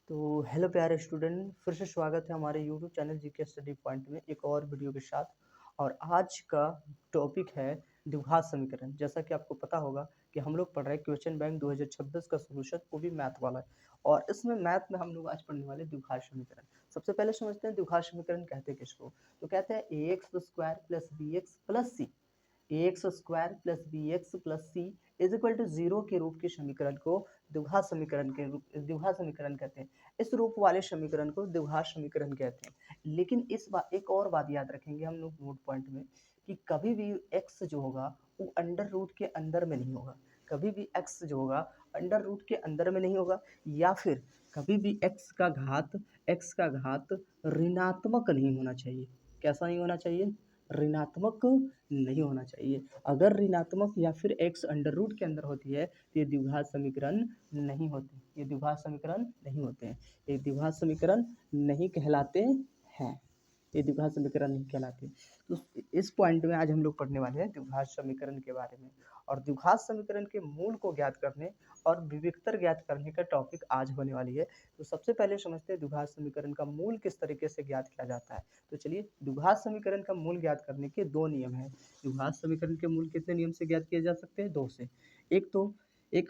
तो हेलो प्यारे स्टूडेंट, फिर से स्वागत है हमारे YouTube channel GK study point में एक और वीडियो के साथ। और आज का टॉपिक है द्विघात समीकरण। जैसा कि आपको पता होगा कि हम लोग पढ़ रहे हैं क्वेश्चन बैंक 2026 का सोल्यूशन, वो भी मैथ वाला है। और इसमें मैथ में हम लोग आज पढ़ने वाले द्विघात समीकरण। सबसे पहले समझते हैं द्विघात समीकरण कहते हैं किसको। तो कहते हैं A X square plus B X plus C, A X square plus B X plus C is equal to zero के रूप के समीकरण को द्विघात समीकरण कहते हैं। इस रूप वाले समीकरण को द्विघात समीकरण कहते हैं। लेकिन इस बात एक और बात याद रखेंगे हम लोग नोट पॉइंट में, कि कभी भी x जो होगा वो अंडर रूट के अंदर में नहीं होगा। कभी भी x जो होगा अंडर रूट के अंदर में नहीं होगा, या फिर कभी भी x का घात ऋणात्मक नहीं होना चाहिए। कैसा नहीं होना चाहिए? ऋणात्मक नहीं होना चाहिए। अगर ऋणात्मक या फिर x अंडर रूट के अंदर होती है तो ये द्विघात समीकरण नहीं होते। ये द्विघात समीकरण नहीं होते हैं। ये द्विघात समीकरण नहीं कहलाते हैं। ये द्विघात समीकरण नहीं कहलाते। तो इस पॉइंट में आज हम लोग पढ़ने वाले हैं द्विघात समीकरण के बारे में। और द्विघात समीकरण के मूल को ज्ञात करने और विविक्तर ज्ञात करने का टॉपिक आज होने वाली है। तो सबसे पहले समझते हैं द्विघात समीकरण का मूल किस तरीके से ज्ञात किया जाता है। तो चलिए, द्विघात समीकरण का मूल ज्ञात करने के दो नियम हैं। द्विघात समीकरण के मूल कितने नियम से ज्ञात किए जा सकते हैं? दो से। एक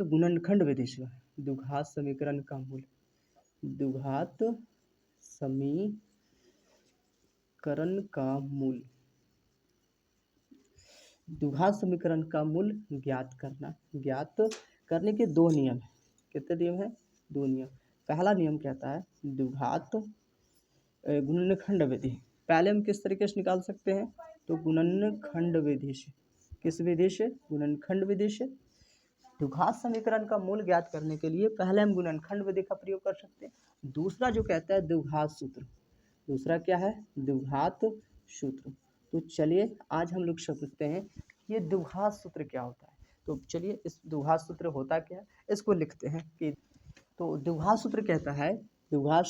गुणनखंड विधि से द्विघात समीकरण का मूल, द्विघात समीकरण का मूल, द्विघात समीकरण का मूल ज्ञात करने के दो नियम है। कितने नियम है? दो नियम। पहला नियम कहता है द्विघात गुणनखंड विधि। पहले हम किस तरीके से निकाल सकते हैं? तो गुणनखंड विधि से। किस विधि से? गुणनखंड विधि से। द्विघात समीकरण का मूल ज्ञात करने के लिए पहले हम गुणनखंड विधि का प्रयोग कर सकते हैं। दूसरा जो कहता है द्विघात सूत्र। दूसरा क्या है? द्विघात सूत्र। तो चलिए आज हम लोग समझते हैं कि ये द्विघात सूत्र क्या होता है। तो चलिए, इस द्विघात सूत्र होता क्या है इसको लिखते हैं। कि तो द्विघात सूत्र कहता है, द्विघात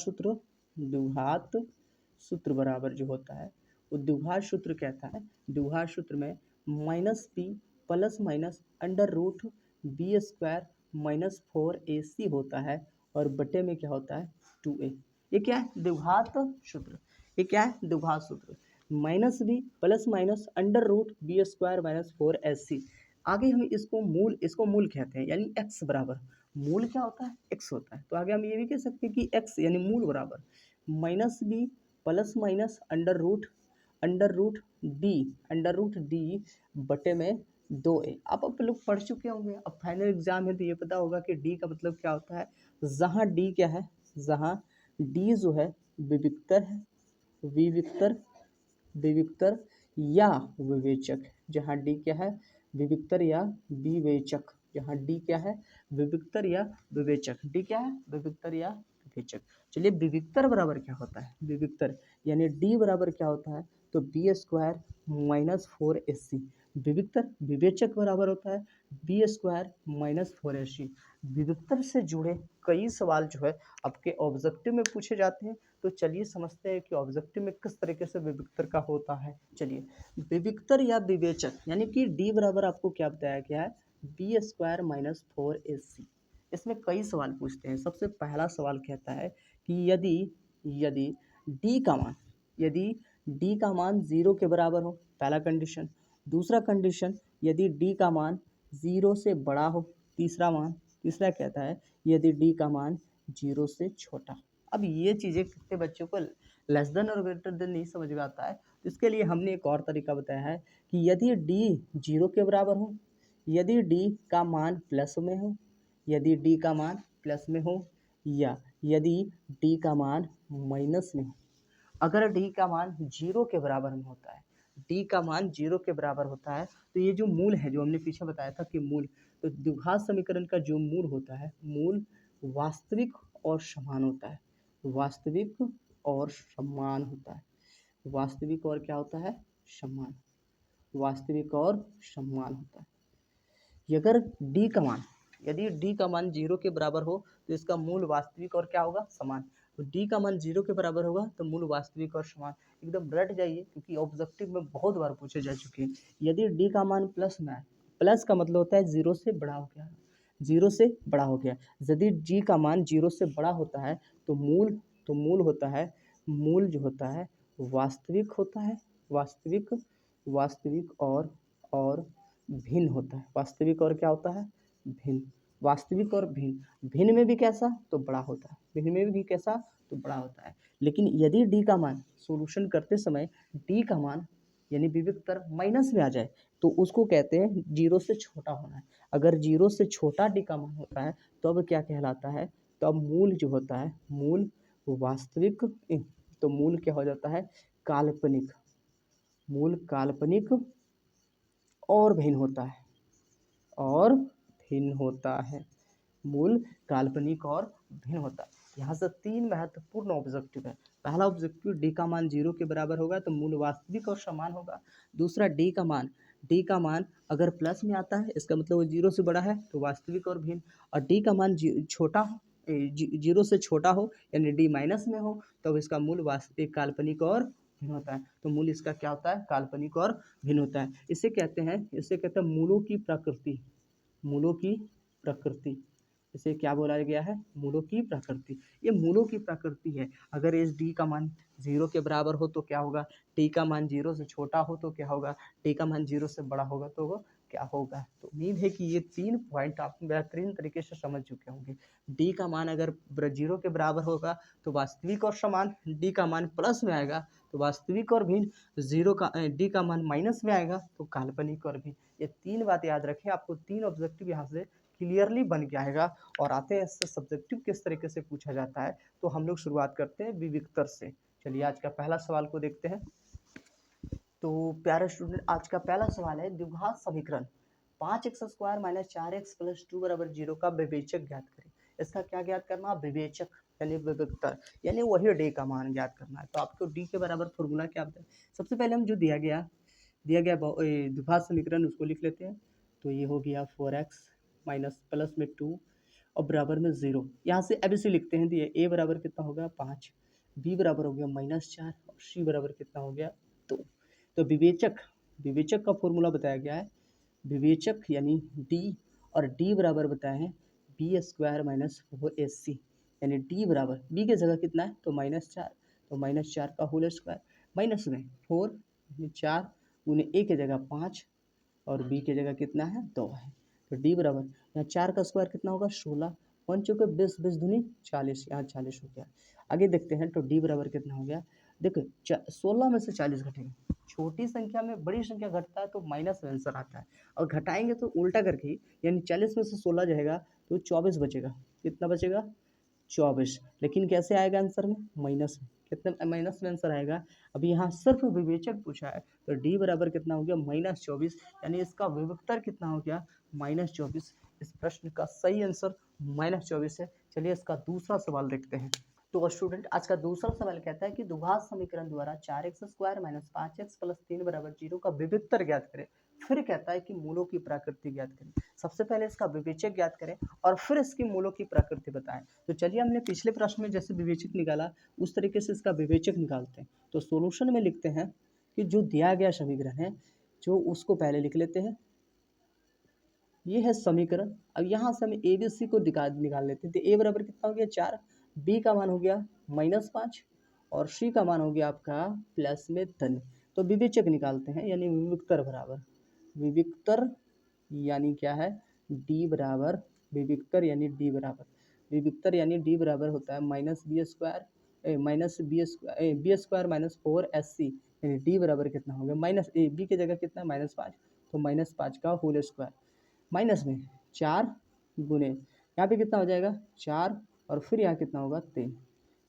सूत्र बराबर जो होता है वो द्विघात सूत्र कहता है। द्विघात सूत्र में minus B plus minus under root B square minus 4ac होता है, और बटे में क्या होता है? 2a। ये क्या है? द्विघात सूत्र। ये क्या है? द्विघात सूत्र। Minus B plus minus under root B square minus 4ac। आगे हम इसको मूल कहते हैं, यानी x बराबर, मूल क्या होता है? x होता है। तो आगे हम ये भी कह सकते हैं कि x यानी मूल बराबर minus B plus minus under root D बटे में 2a। आप लोग पढ़ चुके होंगे, अब फाइनल एग्जाम है तो ये पता होगा कि डी का मतलब क्या होता है। जहाँ डी क्या है? जहाँ डी जो है विविक्तर है, विविक्तर विविक्तर या विवेचक। जहाँ डी क्या है? विविक्तर या विवेचक। जहाँ डी क्या है? विविक्तर या विवेचक। डी क्या है? विविक्तर या विवेचक। चलिए, विविक्तर बराबर क्या होता है? विविक्तर यानी डी बराबर क्या होता है? तो बी स्क्वायर माइनस 4ac। विविक्तर विवेचक बराबर होता है बी स्क्वायर माइनस 4ac। विविक्तर से जुड़े कई सवाल जो है आपके ऑब्जेक्टिव में पूछे जाते हैं। तो चलिए समझते हैं कि ऑब्जेक्टिव में किस तरीके से विविक्तर का होता है। चलिए, विविक्तर या विवेचक यानी कि डी बराबर आपको क्या बताया गया है? B square minus 4ac। इसमें कई सवाल पूछते हैं। सबसे पहला सवाल कहता है कि यदि डी का मान यदि डी का मान 0 के बराबर हो, पहला कंडीशन। दूसरा कंडीशन, यदि डी का मान 0 से बड़ा हो। तीसरा कहता है यदि डी का मान 0 से छोटा। अब ये चीज़ें कितने बच्चों को लेस देन और ग्रेटर देन नहीं समझ में आता है, तो इसके लिए हमने एक और तरीका बताया है कि यदि डी 0 के बराबर हो, यदि डी का मान प्लस में हो, यदि डी का मान प्लस में हो, या यदि डी का मान माइनस में हो। अगर डी का मान 0 के बराबर में होता है, डी का मान 0 के बराबर होता है, तो ये जो मूल है, जो हमने पीछे बताया था कि मूल, तो द्विघात समीकरण का जो मूल होता है, मूल वास्तविक और समान होता है। वास्तविक और समान होता है। वास्तविक और क्या होता है? समान। वास्तविक और समान होता है। अगर डी का मान यदि डी का मान 0 के बराबर हो तो इसका मूल वास्तविक और क्या होगा? समान। तो डी का मान 0 के बराबर होगा तो मूल वास्तविक और समान। एकदम रट जाइए, क्योंकि ऑब्जेक्टिव में बहुत बार पूछे जा चुके हैं। यदि डी का मान प्लस में है, प्लस का मतलब होता है 0 से बड़ा हो गया। जीरो से बड़ा हो गया। यदि डी का मान जीरो से बड़ा होता है तो मूल होता है, मूल जो होता है वास्तविक होता है, वास्तविक और भिन्न होता है। वास्तविक और क्या होता है? भिन्न। वास्तविक और भिन्न, भिन्न में भी कैसा? तो बड़ा होता है। भिन्न में भी कैसा? तो बड़ा होता है। लेकिन यदि डी का मान सॉल्यूशन करते समय डी का मान यानी विविक्तर माइनस में आ जाए तो उसको कहते हैं जीरो से छोटा होना है। अगर जीरो से छोटा डी का मान होता है तो अब क्या कहलाता है? तब मूल जो होता है, मूल वास्तविक, तो मूल क्या हो जाता है? काल्पनिक। मूल काल्पनिक और भिन्न होता है, और भिन्न होता है। मूल काल्पनिक और भिन्न होता है। यहाँ से तीन महत्वपूर्ण ऑब्जेक्टिव है। पहला ऑब्जेक्टिव डी का मान जीरो के बराबर होगा तो मूल वास्तविक और समान होगा। दूसरा डी का मान अगर प्लस में आता है इसका मतलब वो जीरो से बड़ा है तो वास्तविक और भिन्न। और डी का मान छोटा हो, जीरो से छोटा हो यानी डी माइनस में हो तो इसका मूल वास्तविक काल्पनिक और भिन्न होता है। तो मूल इसका क्या होता है? काल्पनिक और भिन्न होता है। इसे कहते हैं मूलों की प्रकृति। मूलों की प्रकृति, इसे क्या बोला गया है? मूलों की प्रकृति। ये मूलों की प्रकृति है। अगर इस डी का मान जीरो के बराबर हो तो क्या होगा? डी का मान जीरो से छोटा हो तो क्या होगा? डी का मान जीरो से बड़ा होगा तो वो क्या होगा? तो उम्मीद है कि ये 3 पॉइंट आप बेहतरीन तरीके से समझ चुके होंगे। डी का मान अगर जीरो के बराबर होगा तो वास्तविक और समान, डी का मान प्लस में आएगा तो वास्तविक और भिन्न, डी का मान माइनस में आएगा तो काल्पनिक और भिन्न। ये 3 बात याद रखें। आपको 3 ऑब्जेक्टिव यहाँ से क्लियरली बन के आएगा। और आते हैं इससे सब्जेक्टिव किस तरीके से पूछा जाता है। तो हम लोग शुरुआत करते हैं विविक्तर से। चलिए आज का पहला सवाल को देखते हैं। तो प्यारे स्टूडेंट, आज का पहला सवाल है द्विघात समीकरण 5x² - 4x + 2 = 0 का विवेचक ज्ञात करें। इसका क्या ज्ञात करना? विवेचक यानी विविक्तर, यानी वही डी का मान ज्ञात करना है। तो आपको डी के बराबर फॉर्मूला क्या होता है? सबसे पहले हम जो दिया गया द्विघात समीकरण उसको लिख लेते हैं। तो ये हो गया 4x माइनस प्लस में 2 और बराबर में 0। यहाँ से ABC लिखते हैं। दिए a बराबर कितना हो गया? 5, b बराबर हो गया -4 और c बराबर कितना हो गया? 2। तो विवेचक का फॉर्मूला बताया गया है। विवेचक यानी d, और d बराबर बताए हैं b² - 4ac, यानी d बराबर b की जगह कितना है? तो -4, तो -4 का होल स्क्वायर माइनस में 4 4 गुने a की जगह 5 और b की जगह कितना है? 2 है। तो d बराबर यहाँ 4 का स्क्वायर कितना होगा? 16, 1 चौके 20, 20 दूनी 40, यहाँ 40 हो गया। आगे देखते हैं तो d बराबर कितना हो गया? देखो 16 में से 40 घटेगा। छोटी संख्या में बड़ी संख्या घटता है तो माइनस में आंसर आता है, और घटाएंगे तो उल्टा करके ही, यानी 40 में से 16 जाएगा तो 24 बचेगा। कितना बचेगा? 24। लेकिन कैसे आएगा आंसर में? माइनस में। कितने माइनस में आंसर आएगा? अभी यहाँ सिर्फ विवेचक पूछा है तो डी बराबर कितना हो गया? -24, यानी इसका विविक्तर कितना हो गया? -24। इस प्रश्न का सही आंसर -24 है। चलिए इसका दूसरा सवाल देखते हैं। तो स्टूडेंट, आज का दूसरा सवाल कहता है कि द्विघात समीकरण द्वारा 4x² - 5x + 3 = 0 का विविक्तर ज्ञात करें। फिर कहता है कि मूलों की प्रकृति ज्ञात करें। सबसे पहले इसका विवेचक ज्ञात करें और फिर इसकी मूलों की प्रकृति बताएं। तो चलिए हमने पिछले प्रश्न में जैसे विवेचक निकाला उस तरीके से इसका विवेचक निकालते हैं। तो सॉल्यूशन में लिखते हैं कि जो दिया गया समीकरण है जो उसको पहले लिख लेते हैं। ये है समीकरण। अब यहाँ से हम ABC को निकाल लेते हैं। तो a बराबर कितना हो गया? 4, b का मान हो गया -5 और c का मान हो गया आपका प्लस में 3। तो विवेचक निकालते हैं, यानी विविक्तर बराबर विविक्तर यानी क्या है? d बराबर विविक्तर यानी d बराबर विविक्तर यानी d बराबर होता है -b² - 4ac, यानी d बराबर कितना हो गया? b की जगह कितना? -5, तो -5 का होल स्क्वायर माइनस में 4 गुने यहाँ पे कितना हो जाएगा? 4 और फिर यहाँ कितना होगा? 3।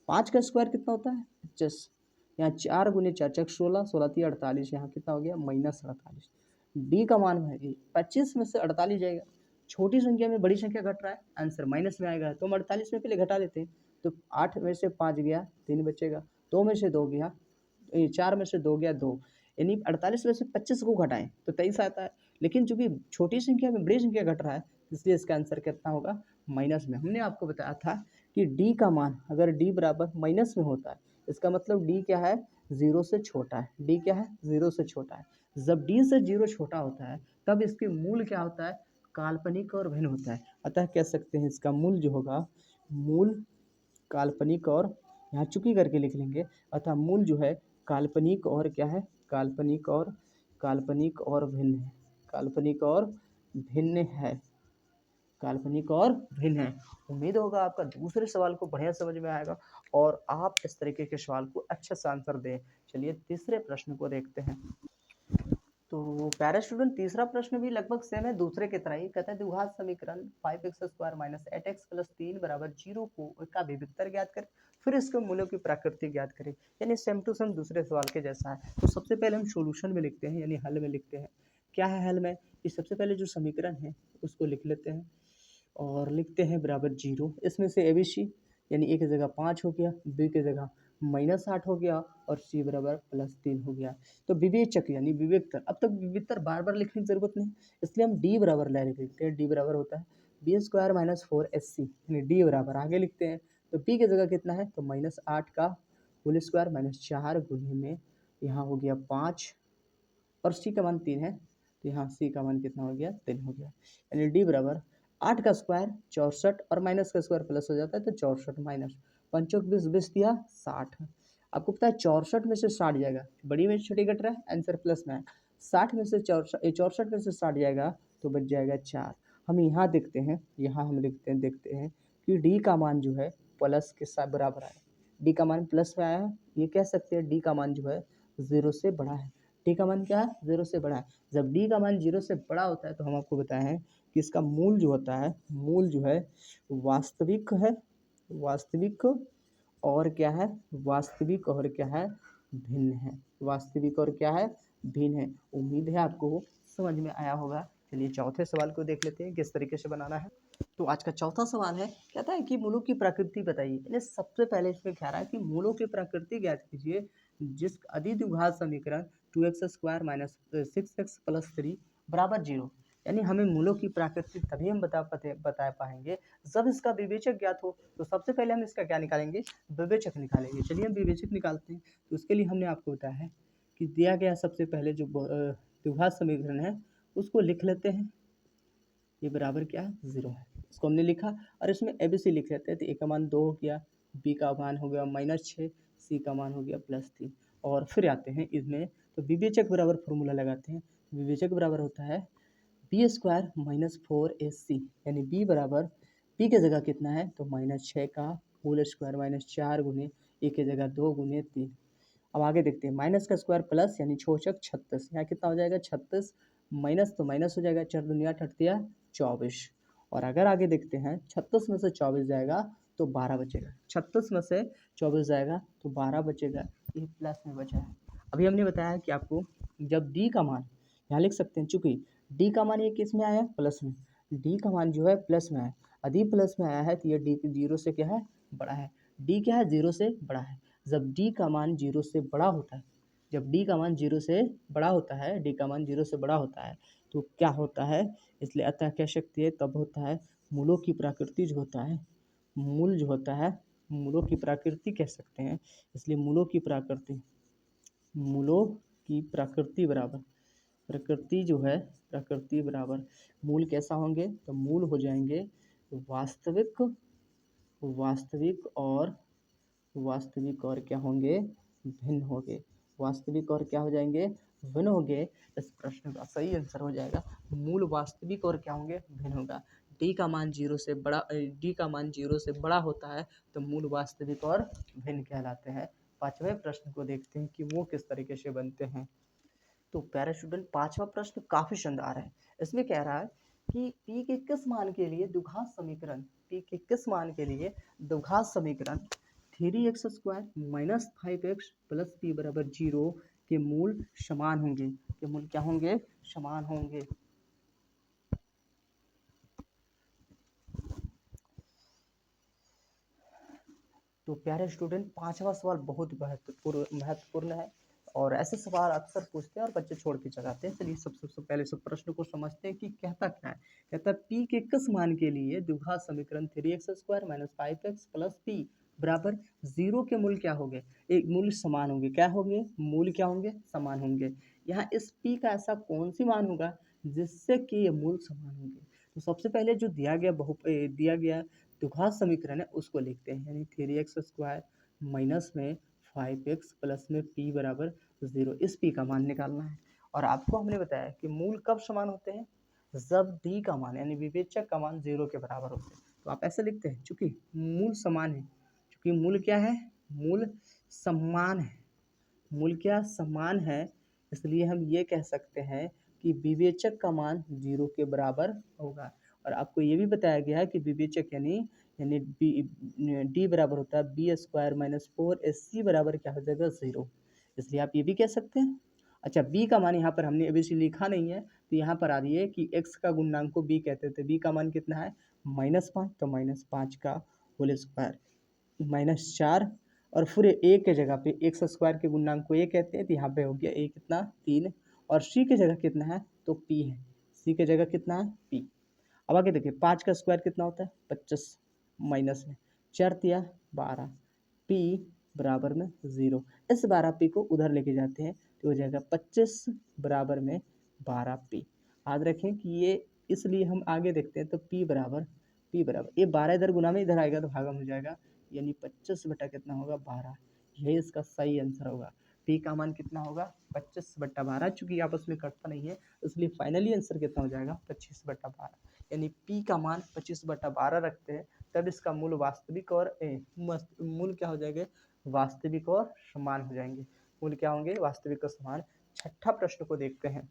5 का स्क्वायर कितना होता है? 25। यहाँ 4 गुने 4 चक 16, 16 3 48, यहाँ कितना हो गया? -48। डी का मान है 25 में से 48 जाएगा। छोटी संख्या में बड़ी संख्या घट रहा है, आंसर माइनस में आएगा। तो हम 48 में पहले घटा लेते हैं। तो 8 में से 5 गया, 3 बचेगा। 2 में से 2 गया, 4 में से 2 गया, 2, यानी 48 में से 25 को घटाएं तो 23 आता है। लेकिन चूंकि छोटी संख्या में बड़ी संख्या घट रहा है इसलिए इसका आंसर कितना होगा? माइनस में। हमने आपको बताया था कि डी का मान अगर डी बराबर माइनस में होता है इसका मतलब डी क्या है? 0 से छोटा है। डी क्या है? 0 से छोटा है। जब डी से 0 छोटा होता है तब इसके मूल क्या होता है? काल्पनिक और भिन्न होता है, अतः कह सकते हैं इसका मूल जो होगा, मूल काल्पनिक और, यहाँ चूंकि करके लिख लेंगे, अतः मूल जो है काल्पनिक और क्या है, काल्पनिक और भिन्न है, काल्पनिक और भिन्न है, काल्पनिक और भिन्न है। उम्मीद होगा आपका दूसरे सवाल को बढ़िया समझ में आएगा और आप इस तरीके के सवाल को अच्छे से आंसर दें। चलिए तीसरे प्रश्न को देखते हैं। तो प्यारे स्टूडेंट, तीसरा प्रश्न भी लगभग सेम है, दूसरे की तरह ही कहता है द्विघात समीकरण 5x² माइनस 8x प्लस 3 बराबर 0 को का विभक्तर ज्ञात करें, फिर इसके मूल्यों की प्रकृति ज्ञात करें। यानी सेम टू सेम दूसरे सवाल के जैसा है। तो सबसे पहले हम सॉल्यूशन में लिखते हैं, यानी हल में लिखते हैं। क्या है हल में, कि सबसे पहले जो समीकरण है उसको लिख लेते हैं और लिखते हैं बराबर 0। इसमें से ABC यानी ए की जगह 5 हो गया, बी की जगह -8 हो गया और सी बराबर +3 हो गया। तो विवेचक यानी विवेकतर, अब तक विवेकतर बार बार लिखने की जरूरत नहीं, इसलिए हम डी बराबर डायरेक्ट लिखते हैं। डी बराबर होता है B² - 4AC, यानी डी बराबर आगे लिखते हैं। तो बी की जगह कितना है, तो -8 का होल स्क्वायर -4 गुने में यहाँ हो गया 5 और सी का मान 3 है, तो यहाँ सी का मान कितना हो गया, 3 हो गया। यानी डी बराबर 8 का स्क्वायर 64 और माइनस का स्क्वायर प्लस हो जाता है, तो 64 माइनस 5 20 20 दिया 60। आपको पता है 64 में से 60 जाएगा, बड़ी में छोटी घट रहा है, आंसर प्लस में है। 60 में से 64 में से 60 जाएगा तो बच जाएगा 4। हम यहाँ देखते हैं, यहाँ हम देखते हैं कि डी का मान जो है प्लस के साथ बराबर आया, डी का मान प्लस में आया है, ये कह सकते हैं डी का मान जो है 0 से बड़ा है। डी का मान क्या है, 0 से बड़ा है। जब डी का मान 0 से बड़ा होता है तो हम आपको बताए हैं कि इसका मूल जो होता है, मूल जो है वास्तविक है, वास्तविक और क्या है, वास्तविक और क्या है, भिन्न है, वास्तविक और क्या है, भिन्न है। उम्मीद है आपको समझ में आया होगा। चलिए चौथे सवाल को देख लेते हैं किस तरीके से बनाना है। तो आज का चौथा सवाल है, कहता है कि मूलों की प्रकृति बताइए। यानी सबसे पहले इसमें कह रहा है कि मूलों की प्रकृति ज्ञात कीजिए जिस अधिद्विघात समीकरण 2x² - 6x + 3 बराबर 0। यानी हमें मूलों की प्रकृति तभी हम बता पाएंगे जब इसका विवेचक ज्ञात हो। तो सबसे पहले हम इसका क्या निकालेंगे, विवेचक निकालेंगे। चलिए हम विवेचक निकालते हैं। तो उसके लिए हमने आपको बताया है कि दिया गया सबसे पहले जो द्विघात समीकरण है उसको लिख लेते हैं। ये बराबर क्या है, 0 है, इसको हमने लिखा और इसमें ABC लिख लेते हैं। तो ए का मान 2 हो गया, बी का मान हो गया -6, सी का मान हो गया +3। और फिर आते हैं इसमें, तो विवेचक बराबर फॉर्मूला लगाते हैं। विवेचक बराबर होता है B² - 4AC, यानी बी बराबर, बी की जगह कितना है, तो -6 का होल स्क्वायर -4 गुने ए की जगह 2 गुने 3। अब आगे देखते हैं, माइनस का स्क्वायर प्लस यानी 6×6 = 36, यहाँ कितना हो जाएगा 36, माइनस तो माइनस हो जाएगा, 4 दूनी 8 8 24। और अगर आगे देखते हैं 36 में से 24 जाएगा तो 12 बचेगा, 36 में से 24 जाएगा तो 12 बचेगा, ये प्लस में बचा है। अभी हमने बताया कि आपको जब डी का मान, यहाँ लिख सकते हैं, चूंकि डी का मान ये किस में आया, प्लस में, डी का मान जो है प्लस में आया, यदि प्लस में आया है तो ये डी 0 से क्या है, बड़ा है। डी क्या है, 0 से बड़ा है। जब डी का मान 0 से बड़ा होता है, जब डी का मान 0 से बड़ा होता है, डी का मान 0 से बड़ा होता है तो क्या होता है, इसलिए अतः कह सकते हैं तब होता है मूलों की प्रकृति जो होता है, मूल जो होता है, मूलों की प्रकृति कह सकते हैं। इसलिए मूलों की प्रकृति, मूलों की प्रकृति बराबर, प्रकृति जो है, प्रकृति बराबर मूल कैसा होंगे, तो मूल हो जाएंगे वास्तविक, वास्तविक और क्या होंगे, भिन्न होंगे, वास्तविक और क्या हो जाएंगे, भिन्न होंगे। इस प्रश्न का सही आंसर हो जाएगा मूल वास्तविक और क्या होंगे, भिन्न होगा। डी का मान 0 से बड़ा, डी का मान 0 से बड़ा होता है तो मूल वास्तविक और भिन्न कहलाते हैं। पांचवें प्रश्न को देखते हैं कि वो किस तरीके से बनते हैं। तो प्यारे स्टूडेंट, पांचवा प्रश्न काफी शानदार है। इसमें कह रहा है कि पी के किस मान के लिए द्विघात समीकरण, पी के किस मान के लिए द्विघात समीकरण 3x² - 5x + p बराबर 0 के मूल समान होंगे, के मूल क्या होंगे, समान होंगे। तो प्यारे स्टूडेंट, पांचवा सवाल बहुत महत्वपूर्ण है और ऐसे सवाल अक्सर पूछते हैं और बच्चे छोड़ के चलाते हैं। चलिए सबसे पहले सब प्रश्न को समझते हैं कि कहता क्या है। कहता है पी के किस मान के लिए द्विघात समीकरण 3x² - 5x + p बराबर 0 के मूल क्या होंगे, एक मूल समान होंगे, क्या होंगे, मूल क्या होंगे, समान होंगे। यहाँ इस p का ऐसा कौन सी मान होगा जिससे कि ये मूल समान होंगे। तो सबसे पहले जो दिया गया द्विघात समीकरण है उसको लिखते हैं, यानी 3x² माइनस में 5x प्लस में p बराबर 0, इस p का मान निकालना है। और आपको हमने बताया कि मूल कब समान होते हैं, जब d का मान यानी विवेचक का मान 0 के बराबर होते हैं। तो आप ऐसे लिखते हैं, चूंकि मूल समान है, चूंकि मूल क्या है, मूल समान है, मूल क्या समान है, इसलिए हम ये कह सकते हैं कि विवेचक का मान 0 के बराबर होगा। और आपको ये भी बताया गया है कि विवेचक यानी डी बराबर होता है b² माइनस 4ac बराबर क्या हो जाएगा 0, इसलिए आप ये भी कह सकते हैं। अच्छा, b का मान यहाँ पर हमने अभी लिखा नहीं है, तो यहाँ पर आ रही है कि x का गुणनांक को b कहते थे, b का मान कितना है -5, तो -5 का होल स्क्वायर -4, और फिर ए के जगह पे x² के गुणनांक को ए कहते हैं, तो यहाँ पे हो गया ए कितना 3, और c के जगह कितना है तो p है, c के जगह कितना है p। अब आगे देखिए 5 का स्क्वायर कितना होता है 25, माइनस में 4 तिया 12, p बराबर में 0, इस 12p को उधर लेके जाते हैं तो हो जाएगा 25 बराबर में 12p। याद रखें कि ये इसलिए हम आगे देखते हैं तो p बराबर ये 12 इधर गुना में इधर आएगा तो भागम हो जाएगा, यानी 25 बटा कितना होगा 12, यही इसका सही आंसर होगा। p का मान कितना होगा 25/12, चूंकि आपस में कटता नहीं है इसलिए फाइनली आंसर कितना हो जाएगा 25/12, यानी p का मान 25/12 रखते हैं, तब इसका मूल वास्तविक और मूल क्या हो जाएंगे, वास्तविक और समान हो जाएंगे, मूल क्या होंगे वास्तविक और समान। छठा प्रश्न को देखते हैं।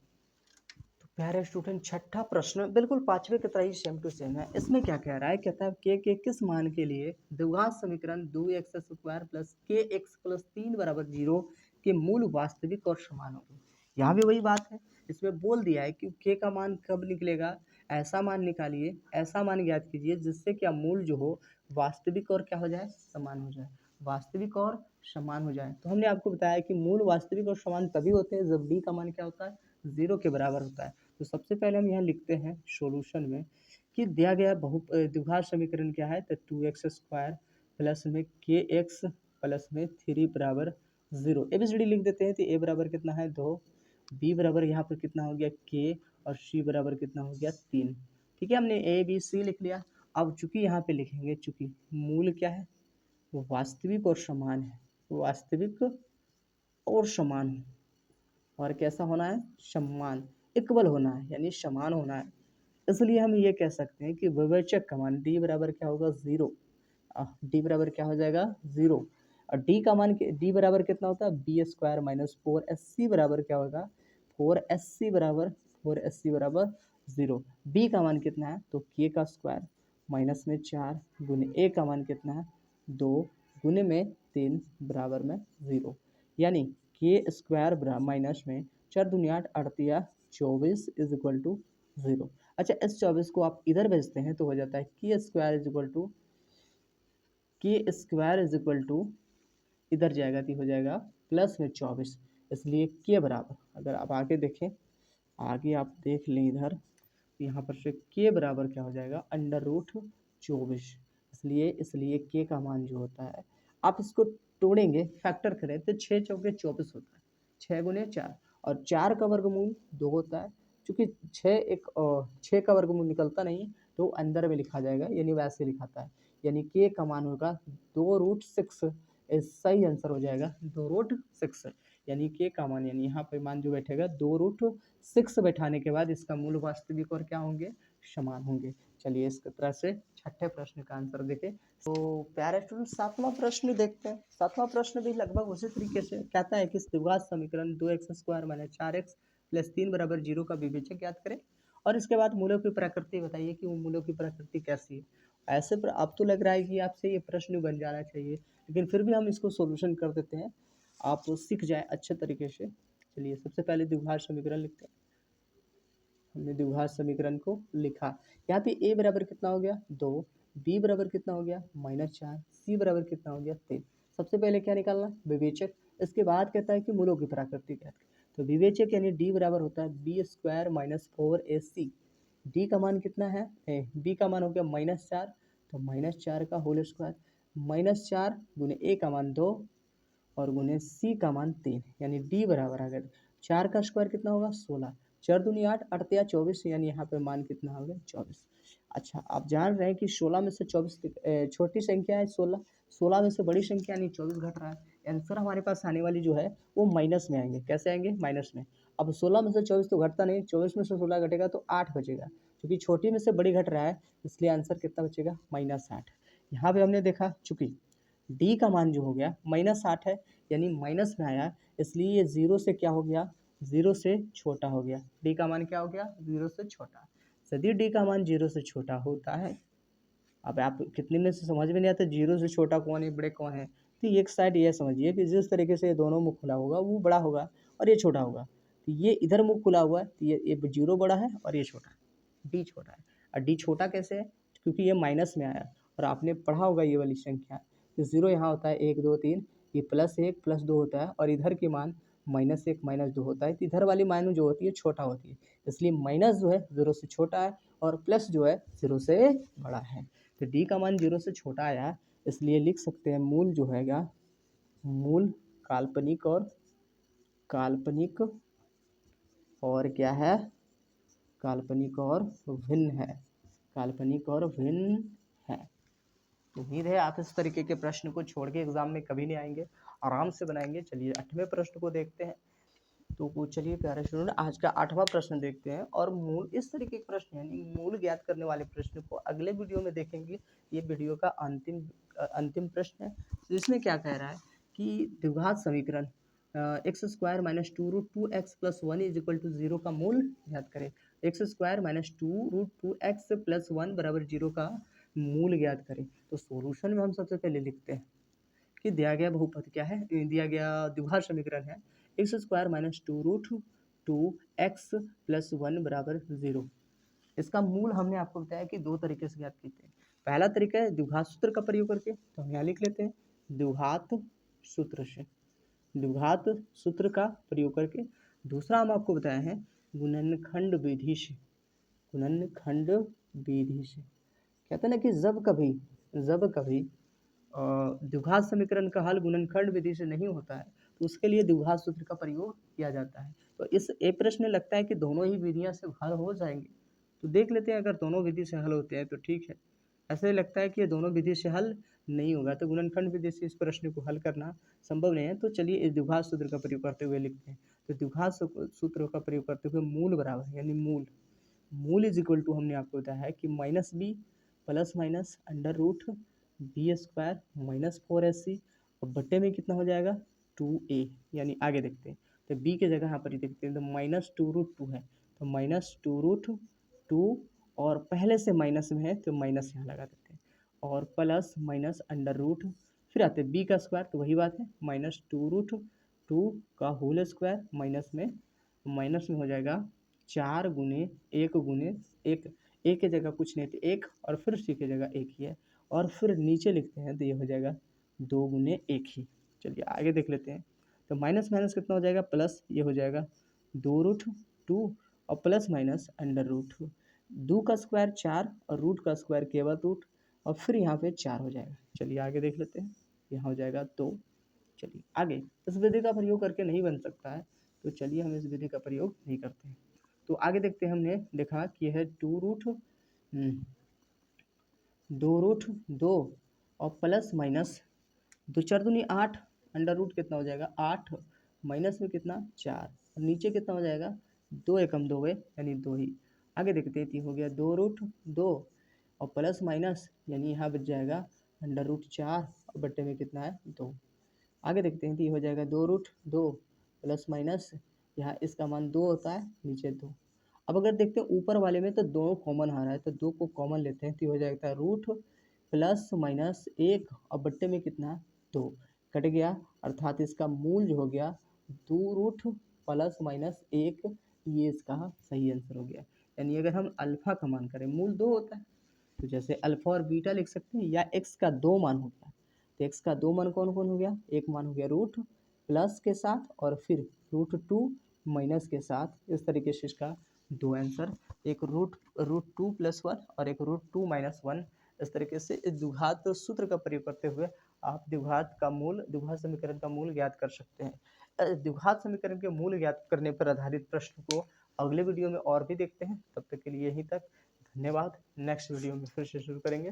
तो प्यारे स्टूडेंट, छठा प्रश्न बिल्कुल पांचवे की तरह ही सेम टू सेम है। इसमें क्या कह रहा है, कहता है के किस मान के लिए द्विघात समीकरण 2x² प्लस kx प्लस 3 बराबर 0 के मूल वास्तविक और समान होंगे। यहाँ भी वही बात है, इसमें बोल दिया है कि के का मान कब निकलेगा, ऐसा मान निकालिए, ऐसा मान ज्ञात कीजिए जिससे क्या मूल जो हो वास्तविक और क्या हो जाए समान हो जाए, वास्तविक और समान हो जाए। तो हमने आपको बताया कि मूल वास्तविक और समान तभी होते हैं जब डी का मान क्या होता है 0 के बराबर होता है। तो सबसे पहले हम यहाँ लिखते हैं सॉल्यूशन में कि दिया गया द्विघात समीकरण क्या है, तो 2x² प्लस में kx प्लस में 3 बराबर 0, ABCD लिख देते हैं। तो a बराबर कितना है 2, b बराबर यहाँ पर कितना हो गया k, और c बराबर कितना हो गया 3। ठीक है, हमने a b c लिख लिया। अब चूंकि यहाँ पे लिखेंगे, चूंकि मूल क्या है वो वास्तविक और समान है, वास्तविक और समान है, और कैसा होना है समान, इक्वल होना है, यानी समान होना है। इसलिए हम ये कह सकते हैं कि विवेचक का मान डी बराबर क्या होगा 0, डी बराबर क्या हो जाएगा 0, और डी का मान डी बराबर कितना होता है b² माइनस 4ac बराबर क्या होगा 4ac बराबर 0। b का मान कितना है तो k का स्क्वायर माइनस में 4 गुने a का मान कितना है 2 गुने में 3 बराबर में 0, यानी k² माइनस में 4 दूनी 8 अड़तिया 24 इज इक्वल टू 0। अच्छा, इस 24 को आप इधर भेजते हैं तो हो जाता है k² इज इक्वल टू इधर जाएगा तो हो जाएगा प्लस में 24, इसलिए के बराबर, अगर आप आगे देखें, आगे आप देख लें इधर, तो यहाँ पर से के बराबर क्या हो जाएगा √24, इसलिए के का मान जो होता है, आप इसको तोड़ेंगे फैक्टर करें तो 6 चौके 24 होता है, 6 गुने 4, और 4 का वर्गमूल 2 होता है। चूँकि 6 का वर्गमूल निकलता नहीं तो अंदर में लिखा जाएगा, यानी वैसे लिखाता है, यानी के का मान होगा 2√6, सही आंसर हो जाएगा 2√6, यानी के का मान, यानी यहाँ पर मान जो बैठेगा 2√6 बैठाने के बाद इसका मूल वास्तविक और क्या होंगे समान होंगे। चलिए इस तरह से छठे प्रश्न का आंसर देखें। तो प्यारे स्टूडेंट, सातवां प्रश्न देखते हैं। सातवां प्रश्न भी लगभग उसी तरीके से कहता है कि द्विघात समीकरण 2x² माइनस 4x प्लस 3 बराबर 0 का विवेचक ज्ञात करें, और इसके बाद मूलों की प्रकृति बताइए कि वो मूलों की प्रकृति कैसी है। ऐसे पर अब तो लग रहा है कि आपसे ये प्रश्न बन जाना चाहिए, लेकिन फिर भी हम इसको सोल्यूशन कर देते हैं, आप सीख जाए अच्छे तरीके से। चलिए सबसे पहले द्विघात समीकरण लिखते हैं। हमने द्विघात समीकरण को लिखा, यहाँ पे a बराबर कितना हो गया 2, b बराबर कितना हो गया -4, c बराबर कितना हो गया 3। सबसे पहले क्या निकालना विवेचक, इसके बाद कहता है कि मूलों की प्रकृति क्या है। तो विवेचक यानी d बराबर होता है b² माइनस 4ac, d का मान कितना है b का मान हो गया -4, तो -4 का होल स्क्वायर, -4 गुने a का मान 2 और गुने c का मान 3, यानी d बराबर आ गया 4 का स्क्वायर कितना होगा 16, 4 दूनी 8, 8 या 24, यानी यहाँ पे मान कितना हो गया 24। अच्छा, आप जान रहे हैं कि 16 में से 24 छोटी संख्या है 16, 16 में से बड़ी संख्या यानी 24 घट रहा है। आंसर हमारे पास आने वाली जो है वो माइनस में आएंगे। कैसे आएंगे? माइनस में। अब 16 में से 24 तो घटता नहीं, 24 में से 16 घटेगा तो 8 बचेगा, क्योंकि छोटी में से बड़ी घट रहा है, इसलिए आंसर कितना बचेगा? -8। यहाँ पे हमने देखा चूंकि डी का मान जो हो गया -8 है, यानी माइनस में आया, इसलिए ये जीरो से क्या हो गया? जीरो से छोटा हो गया। डी का मान क्या हो गया? जीरो से छोटा। यदि डी का मान जीरो से छोटा होता है, अब आप कितने में से समझ में नहीं आता जीरो से छोटा कौन है, बड़े कौन है, तो एक साइड ये समझिए कि जिस तरीके से ये दोनों मुख खुला होगा वो बड़ा होगा और ये छोटा होगा, तो ये इधर मुख खुला हुआ है, तो ये जीरो बड़ा है और ये छोटा है, डी छोटा है। और डी छोटा कैसे है? क्योंकि ये माइनस में आया, और आपने पढ़ा होगा ये वाली संख्या, तो जीरो यहाँ होता है 1 2 3, ये +1 +2 होता है, और इधर की मान -1 -2 होता है, तो इधर वाली मान जो होती है छोटा होती है, इसलिए माइनस जो है जीरो से छोटा है और प्लस जो है जीरो से बड़ा है। तो डी का मान जीरो से छोटा आया, इसलिए लिख सकते हैं मूल जो हैगा, मूल काल्पनिक और क्या है? काल्पनिक और भिन्न है, काल्पनिक और भिन्न है। उम्मीद है आप इस तरीके के प्रश्न को छोड़ के एग्जाम में कभी नहीं आएंगे, आराम से बनाएंगे। चलिए 8वें प्रश्न को देखते हैं। तो चलिए प्यारे स्टूडेंट, आज का 8वां प्रश्न देखते हैं, और मूल इस तरीके के प्रश्न यानी मूल ज्ञात करने वाले प्रश्न को अगले वीडियो में देखेंगे। ये वीडियो का अंतिम प्रश्न है। तो इसमें क्या कह रहा है कि द्विघात समीकरण x² - 2√2x + 1 = 0 का मूल ज्ञात करें। x² - 2√2x + 1 = 0 का मूल ज्ञात करें। तो सॉल्यूशन में हम सबसे पहले लिखते हैं कि दिया गया बहुपद क्या है, दिया गया द्विघात समीकरण है x² - 2√2x + 1 = 0। इसका मूल हमने आपको बताया कि दो तरीके से ज्ञात करते हैं। पहला तरीका है द्विघात सूत्र का प्रयोग करके, तो हम यहाँ लिख लेते हैं द्विघात सूत्र से, द्विघात सूत्र का प्रयोग करके। दूसरा हम आपको बताया है गुणनखंड विधि से, गुणनखंड विधि से। कहते हैं ना कि जब कभी द्विघात समीकरण का हल गुणनखंड विधि से नहीं होता है, तो उसके लिए द्विघात सूत्र का प्रयोग किया जाता है। तो इस एक प्रश्न लगता है कि दोनों ही विधियां से हल हो जाएंगे, तो देख लेते हैं अगर दोनों विधि से हल होते हैं तो ठीक है। ऐसे लगता है कि ये दोनों विधि से हल नहीं होगा, तो गुणनखंड विधि से इस प्रश्न को हल करना संभव नहीं है। तो चलिए इस द्विघात सूत्र का प्रयोग करते हुए लिखते हैं। तो द्विघात सूत्र का प्रयोग करते हुए मूल बराबर यानी मूल = हमने आपको बताया है कि -b ± √b² - 4ac, और बट्टे में कितना हो जाएगा 2a, यानी आगे देखते हैं। तो b की जगह यहाँ पर ही देखते हैं, तो -2√2 है, तो -2√2, और पहले से माइनस में है तो माइनस यहाँ लगा देते हैं, और +- फिर आते हैं b का स्क्वायर, तो वही बात है -2√2 का होल स्क्वायर, माइनस में हो जाएगा 4 गुने 1 गुने 1, ए की जगह कुछ नहीं, तो 1, और फिर सी की जगह 1 ही है, और फिर नीचे लिखते हैं तो ये हो जाएगा 2 गुने 1 ही। चलिए आगे देख लेते हैं। तो माइनस माइनस कितना हो जाएगा प्लस, ये हो जाएगा 2√2 और +- 2 का स्क्वायर 4 और रूट का स्क्वायर केवल रूट, और फिर यहाँ पे 4 हो जाएगा। चलिए आगे देख लेते हैं, यहाँ हो जाएगा 2। चलिए आगे, इस विधि का प्रयोग करके नहीं बन सकता है, तो चलिए हम इस विधि का प्रयोग नहीं करते हैं। तो आगे देखते हैं, हमने देखा कि यह 2√2 और +- 2 4 दूनी 8, अंडर रूट कितना हो जाएगा 8, माइनस में कितना 4, और नीचे कितना हो जाएगा 2 एकम 2 यानी 2 ही। आगे देखते हैं, हो गया 2√2 और +- यानी यहाँ बच जाएगा √4 और बट्टे में कितना है 2। आगे देखते हैं, तो ये हो जाएगा 2√2 +- यहाँ इसका मान 2 होता है, नीचे 2। अब अगर देखते हैं ऊपर वाले में तो 2 कॉमन आ रहा है, तो 2 को कॉमन लेते हैं, तो ये हो जाएगा रूट +- 1 और बट्टे में कितना 2 कट गया, अर्थात इसका मूल जो हो गया 2√+- 1, ये इसका सही आंसर हो गया। यानी अगर हम अल्फ़ा का मान करें, मूल 2 होता है, तो जैसे अल्फ़ा और बीटा लिख सकते हैं, या एक्स का 2 मान होता है, तो एक्स का 2 मान कौन कौन हो गया, एक मान हो गया रूट प्लस के साथ और फिर √2 माइनस के साथ। इस तरीके से इसका 2 आंसर, एक √2 + 1 और एक √2 - 1। इस तरीके से इस द्विघात सूत्र का प्रयोग करते हुए आप द्विघात समीकरण का मूल ज्ञात कर सकते हैं। द्विघात समीकरण के मूल ज्ञात करने पर आधारित प्रश्न को अगले वीडियो में और भी देखते हैं, तब तक के लिए यहीं तक। धन्यवाद। नेक्स्ट वीडियो में फिर से शुरू करेंगे।